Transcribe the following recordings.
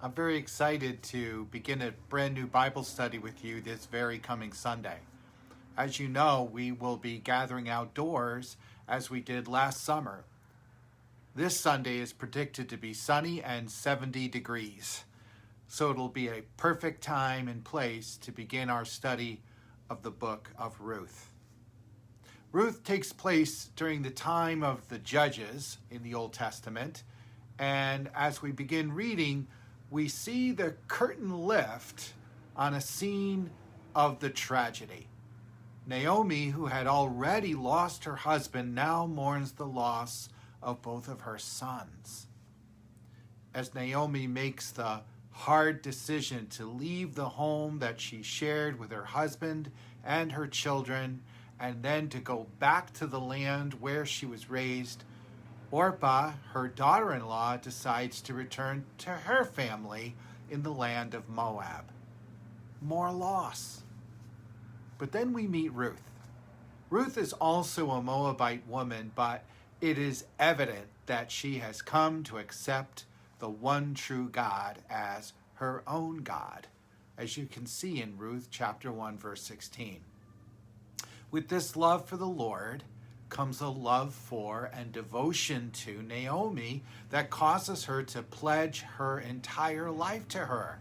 I'm very excited to begin a brand new Bible study with you this very coming Sunday. As you know, we will be gathering outdoors as we did last summer. This Sunday is predicted to be sunny and 70 degrees. So it'll be a perfect time and place to begin our study of the book of Ruth. Ruth takes place during the time of the Judges in the Old Testament. And as we begin reading, we see the curtain lift on a scene of the tragedy. Naomi, who had already lost her husband, now mourns the loss of both of her sons. As Naomi makes the hard decision to leave the home that she shared with her husband and her children, and then to go back to the land where she was raised, Orpah, her daughter-in-law, decides to return to her family in the land of Moab. More loss. But then we meet Ruth. Ruth is also a Moabite woman, but it is evident that she has come to accept the one true God as her own God, as you can see in Ruth chapter 1, verse 16. With this love for the Lord comes a love for and devotion to Naomi that causes her to pledge her entire life to her.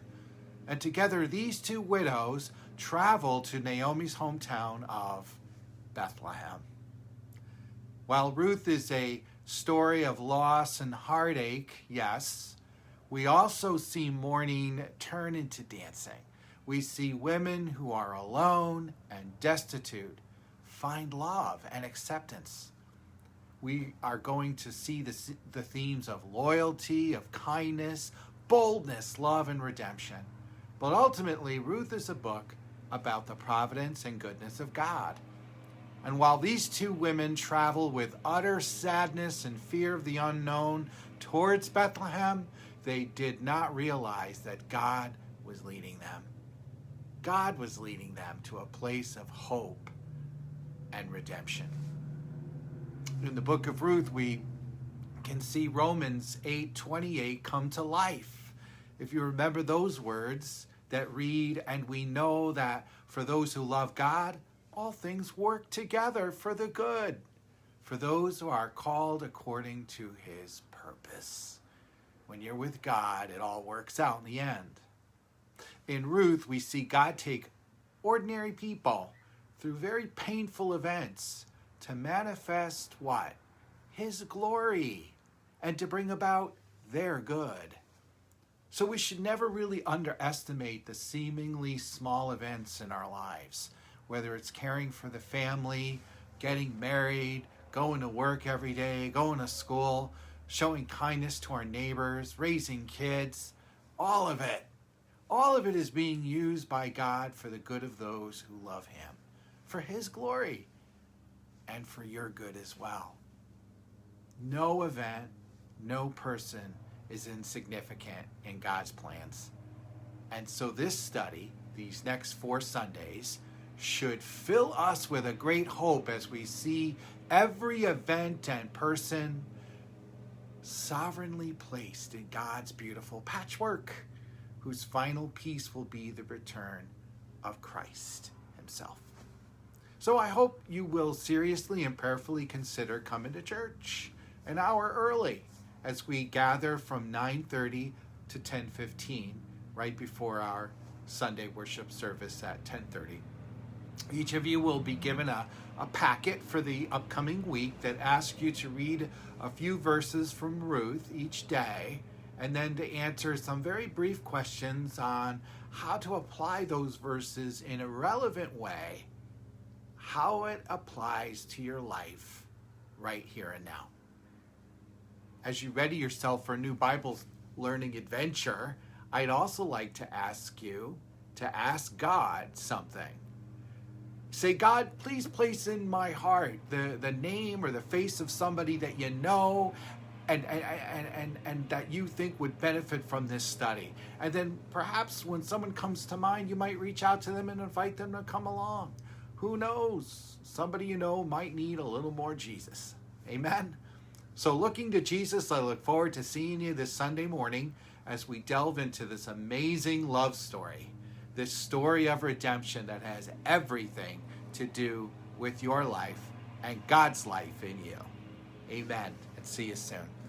And together these two widows travel to Naomi's hometown of Bethlehem. While Ruth is a story of loss and heartache, yes, we also see mourning turn into dancing. We see women who are alone and destitute find love and acceptance. We are going to see the themes of loyalty, of kindness, boldness, love, and redemption. But ultimately, Ruth is a book about the providence and goodness of God. And while these two women travel with utter sadness and fear of the unknown towards Bethlehem, they did not realize that God was leading them. God was leading them to a place of hope and redemption. In the book of Ruth, we can see Romans 8:28 come to life. If you remember those words that read, "And we know that for those who love God, all things work together for the good, for those who are called according to his purpose." When you're with God, it all works out in the end. In Ruth, we see God take ordinary people through very painful events to manifest what? His glory, and to bring about their good. So we should never really underestimate the seemingly small events in our lives, whether it's caring for the family, getting married, going to work every day, going to school, showing kindness to our neighbors, raising kids, all of it. All of it is being used by God for the good of those who love him, for his glory, and for your good as well. No event, no person is insignificant in God's plans. And so this study, these next 4 Sundays, should fill us with a great hope as we see every event and person sovereignly placed in God's beautiful patchwork, whose final piece will be the return of Christ himself. So I hope you will seriously and prayerfully consider coming to church an hour early as we gather from 9:30 to 10:15, right before our Sunday worship service at 10:30. Each of you will be given a packet for the upcoming week that asks you to read a few verses from Ruth each day, and then to answer some very brief questions on how to apply those verses in a relevant way, how it applies to your life right here and now. As you ready yourself for a new Bible learning adventure, I'd also like to ask you to ask God something. Say, "God, please place in my heart the name or the face of somebody that you know and that you think would benefit from this study." And then perhaps when someone comes to mind, you might reach out to them and invite them to come along. Who knows? Somebody you know might need a little more Jesus. Amen? So looking to Jesus, I look forward to seeing you this Sunday morning as we delve into this amazing love story, this story of redemption that has everything to do with your life and God's life in you. Amen, and see you soon.